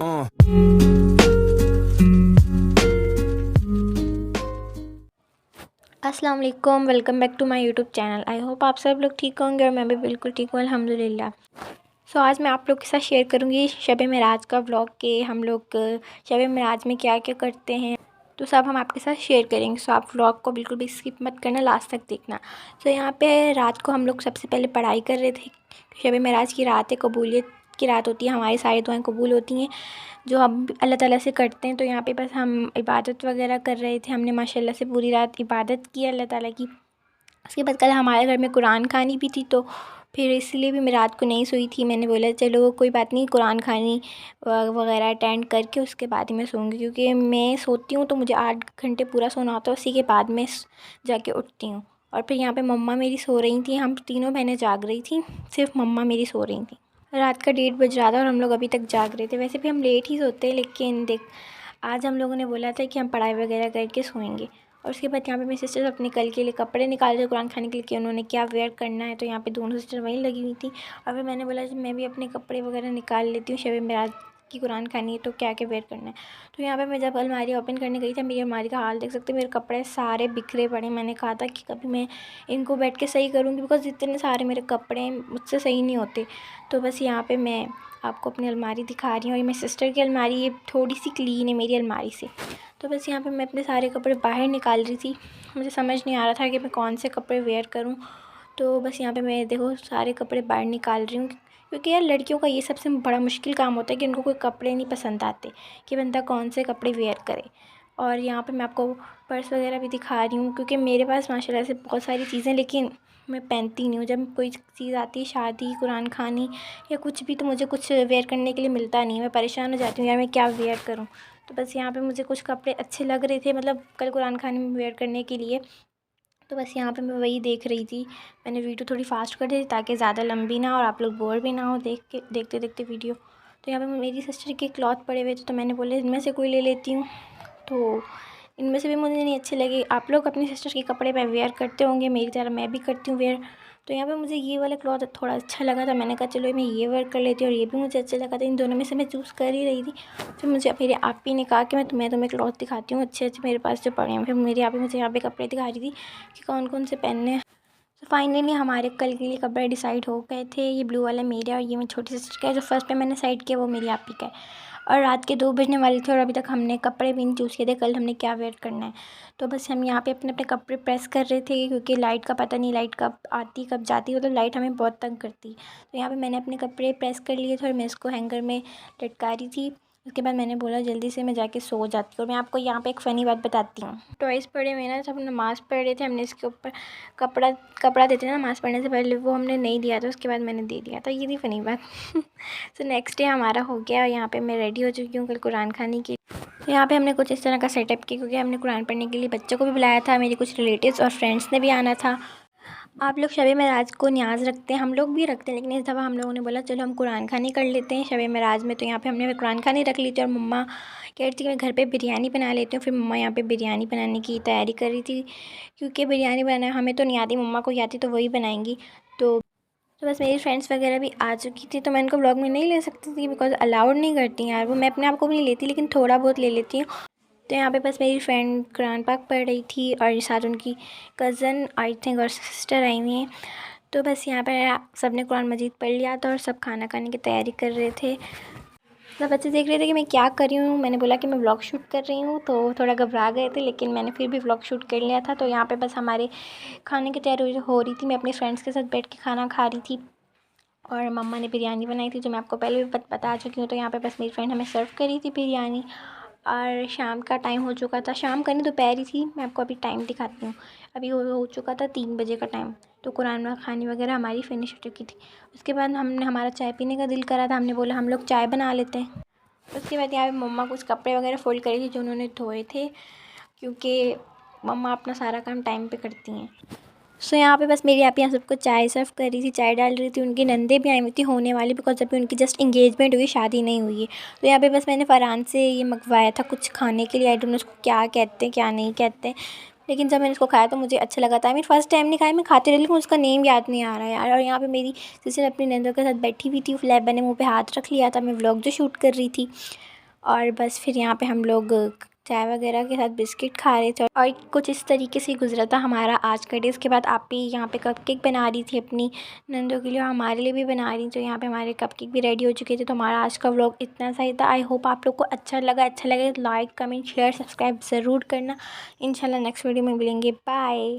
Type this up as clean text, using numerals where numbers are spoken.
अस्सलाम वालेकुम, welcome back to my YouTube channel. I hope आप सब लोग ठीक होंगे और मैं भी बिल्कुल ठीक हूँ, अल्हम्दुलिल्लाह। आज मैं आप लोग के साथ शेयर करूँगी शब मेराज का व्लॉग के हम लोग शब मेराज में क्या क्या करते हैं, तो सब हम आपके साथ शेयर करेंगे। आप व्लॉग को बिल्कुल भी स्किप मत करना, लास्ट तक देखना। यहाँ पे रात को हम लोग सबसे पहले पढ़ाई कर रहे थे। शब मेराज की रात है, कबूलियत की रात होती है, हमारी सारी दुआएं कबूल होती हैं जो हम अल्लाह ताला से करते हैं। तो यहाँ पे बस हम इबादत वगैरह कर रहे थे। हमने माशाल्लाह से पूरी रात इबादत की अल्लाह ताला की। उसके बाद कल हमारे घर में कुरान खानी भी थी, तो फिर इसलिए भी मैं रात को नहीं सोई थी। मैंने बोला चलो कोई बात नहीं, कुरान खानी वगैरह अटेंड करके उसके बाद ही मैं सोऊंगी, क्योंकि मैं सोती हूँ तो मुझे 8 घंटे पूरा सोना होता है, उसी के बाद मैं जाके उठती हूँ। और फिर यहाँ पे मम्मा मेरी सो रही थी, हम तीनों बहनें जाग रही थी, सिर्फ मम्मा मेरी सो रही थी। रात का 1:30 बज रहा था और हम लोग अभी तक जाग रहे थे। वैसे भी हम लेट ही सोते हैं, लेकिन देख आज हम लोगों ने बोला था कि हम पढ़ाई वगैरह करके सोएंगे। और उसके बाद यहाँ पे मेरी सिस्टर्स अपने कल के लिए कपड़े निकाल रहे कुरान खाने के लिए कि उन्होंने क्या वेयर करना है। तो यहाँ पे दोनों सिस्टर वहीं लगी हुई थी और फिर मैंने बोला मैं भी अपने कपड़े वगैरह निकाल लेती हूँ, शब मेराज की कुरान खानी है तो क्या क्या वेयर करना है। तो यहाँ पे मैं जब अलमारी ओपन करने गई थी, मेरी अलमारी का हाल देख सकते हैं, मेरे कपड़े सारे बिखरे पड़े। मैंने कहा था कि कभी मैं इनको बैठ के सही करूँगी, बिकॉज इतने सारे मेरे कपड़े मुझसे सही नहीं होते। तो बस यहाँ पे मैं आपको अपनी अलमारी दिखा रही हूँ। और मेरी सिस्टर की अलमारी ये थोड़ी सी क्लीन है मेरी अलमारी से। तो बस यहाँ पे मैं अपने सारे कपड़े बाहर निकाल रही थी, मुझे समझ नहीं आ रहा था कि मैं कौन से कपड़े वेयर करूँ। तो बस यहाँ पे मैं देखो सारे कपड़े बाहर निकाल रही हूँ, क्योंकि यार लड़कियों का ये सबसे बड़ा मुश्किल काम होता है कि उनको कोई कपड़े नहीं पसंद आते कि बंदा कौन से कपड़े वेयर करे। और यहाँ पे मैं आपको पर्स वगैरह भी दिखा रही हूँ, क्योंकि मेरे पास माशाल्लाह से बहुत सारी चीज़ें, लेकिन मैं पहनती नहीं हूँ। जब कोई चीज़ आती है शादी कुरान खानी या कुछ भी, तो मुझे कुछ वेयर करने के लिए मिलता नहीं है, मैं परेशान हो जाती हूँ यार मैं क्या वेयर करूँ। तो बस यहाँ पे मुझे कुछ कपड़े अच्छे लग रहे थे, मतलब कल कुरान खाने में वेयर करने के लिए। तो बस यहाँ पे मैं वही देख रही थी। मैंने वीडियो थोड़ी फास्ट कर दी ताकि ज़्यादा लंबी ना और आप लोग बोर भी ना हो देखते देखते वीडियो। तो यहाँ पे मेरी सिस्टर के क्लॉथ पड़े हुए थे, तो मैंने बोले इनमें से कोई ले लेती हूँ। तो इनमें से भी मुझे नहीं अच्छे लगे। आप लोग अपनी सिस्टर के कपड़े पे वेयर करते होंगे, मेरी तरह मैं भी करती हूँ वेयर। तो यहाँ पे मुझे ये वाला क्लॉथ थोड़ा अच्छा लगा था, मैंने कहा चलो मैं ये वेयर कर लेती हूँ, और ये भी मुझे अच्छा लगा था। इन दोनों में से मैं चूज़ कर ही रही थी। फिर मुझे मेरे आप ही ने कहा कि मैं तुम्हें क्लॉथ दिखाती हूँ अच्छे अच्छे मेरे पास जो पड़े हैं। फिर मेरी आप ही मुझे यहाँ पे कपड़े दिखा रही थी कि कौन कौन से पहनने हैं। तो फाइनली हमारे कल के लिए कपड़े डिसाइड हो गए थे। ये ब्लू वाला मेरा और ये मेरी छोटी सिस्टर का है। जो फर्स्ट पे मैंने साइड किया वो मेरी आप ही का है। और रात के 2 बजने वाले थे और अभी तक हमने कपड़े भी नहीं चूज़ किए थे कल हमने क्या वेयर करना है। तो बस हम यहाँ पे अपने अपने कपड़े प्रेस कर रहे थे, क्योंकि लाइट का पता नहीं लाइट कब आती कब जाती, मतलब लाइट हमें बहुत तंग करती। तो यहाँ पे मैंने अपने कपड़े प्रेस कर लिए थे और मैं इसको हैंगर में लटका रही थी। उसके बाद मैंने बोला जल्दी से मैं जाके सो जाती हूँ। और मैं आपको यहाँ पे एक फ़नी बात बताती हूँ। टॉयज़ पड़े हुए ना, सब नमाज़ पढ़ रहे थे, हमने इसके ऊपर कपड़ा कपड़ा देते हैं ना नमाज़ पढ़ने से पहले, वो हमने नहीं दिया था, उसके बाद मैंने दे दिया था। ये थी फ़नी बात। तो नेक्स्ट डे हमारा हो गया और यहाँ पे मैं रेडी हो चुकी हूँ कल कुरान खाने की। तो यहाँ पे हमने कुछ इस तरह का सेटअप किया, क्योंकि हमने कुरान पढ़ने के लिए बच्चों को भी बुलाया था, मेरे कुछ रिलेटिव्स और फ्रेंड्स ने भी आना था। आप लोग शब मेराज को न्याज़ रखते हैं, हम लोग भी रखते हैं, लेकिन इस दफ़ा हम लोगों ने बोला चलो हम कुरान खानी कर लेते हैं शब मेराज में। तो यहाँ पे हमने कुरान खानी रख ली थी और मम्मा कह रही थी कि मैं घर पे बिरयानी बना लेती हूँ। फिर मम्मा यहाँ पे बिरयानी बनाने की तैयारी कर रही थी, क्योंकि बिरयानी बनाना हमें तो नहीं आती, मम्मा को ही आती, तो वही बनाएंगी। तो बस मेरी फ्रेंड्स वगैरह भी आ चुकी थी, तो मैं इनको व्लॉग में नहीं ले सकती थी, बिकॉज़ अलाउड नहीं करती यार वो। मैं अपने आप को भी नहीं लेती, लेकिन थोड़ा बहुत ले लेती हूँ। तो यहाँ पे बस मेरी फ्रेंड कुरान पाक पढ़ रही थी और साथ उनकी कज़न आई थिंक और सिस्टर आई हुई हैं। तो बस यहाँ पर सब ने कुरान मजीद पढ़ लिया था और सब खाना खाने की तैयारी कर रहे थे। सब बच्चे देख रहे थे कि मैं क्या कर रही हूँ। मैंने बोला कि मैं व्लॉग शूट कर रही हूँ, तो थोड़ा घबरा गए थे, लेकिन मैंने फिर भी व्लॉग शूट कर लिया था। तो यहाँ पे बस हमारे खाने की तैयारी हो रही थी। मैं अपनी फ्रेंड्स के साथ बैठ के खाना खा रही थी और मम्मा ने बिरयानी बनाई थी, जो मैं आपको पहले भी बता चुकी हूँ। तो यहाँ पे बस मेरी फ्रेंड हमें सर्व करी थी बिरयानी। और शाम का टाइम हो चुका था, शाम का नहीं दोपहर ही थी। मैं आपको अभी टाइम दिखाती हूँ। अभी हो चुका था 3 बजे का टाइम। तो कुरान खानी वगैरह हमारी फ़िनिश हो चुकी थी। उसके बाद हमारा चाय पीने का दिल करा था, हमने बोला हम लोग चाय बना लेते हैं। उसके बाद यहाँ पे मम्मा कुछ कपड़े वगैरह फ़ोल्ड करी थी जो उन्होंने धोए थे, क्योंकि मम्मा अपना सारा काम टाइम पे करती हैं। यहाँ पे बस मेरी आप यहाँ सबको चाय सर्व कर रही थी, चाय डाल रही थी। उनकी नंदे भी आई हुई थी होने वाली, बिकॉज अभी उनकी जस्ट इंगेजमेंट हुई, शादी नहीं हुई है। तो यहाँ पे बस मैंने फ़रहान से ये मंगवाया था कुछ खाने के लिए, आई डोंट नो उसको क्या कहते हैं क्या नहीं कहते हैं। लेकिन जब मैंने इसको खाया तो मुझे अच्छा लगा था। मैं फ़र्स्ट टाइम नहीं खाया, मैं खाती रही लेकिन उसका नेम याद नहीं आ रहा है यार। और यहाँ पे मेरी सिस्टर अपनी नंदों के साथ बैठी हुई थी, मैंने मुँह पे हाथ रख लिया था, मैं व्लॉग जो शूट कर रही थी। और बस फिर यहाँ पे हम लोग चाय वगैरह के साथ बिस्किट खा रहे थे और कुछ इस तरीके से गुजरा था हमारा आज का डे। इसके बाद आप भी यहाँ पे कपकेक बना रही थी अपनी नंदों के लिए और हमारे लिए भी बना रही थी। तो यहाँ पे हमारे कपकेक भी रेडी हो चुके थे। तो हमारा आज का व्लॉग इतना सा ही था। आई होप आप लोग को अच्छा लगे तो लाइक कमेंट शेयर सब्सक्राइब ज़रूर करना। इंशाल्लाह नेक्स्ट वीडियो में मिलेंगे। बाय।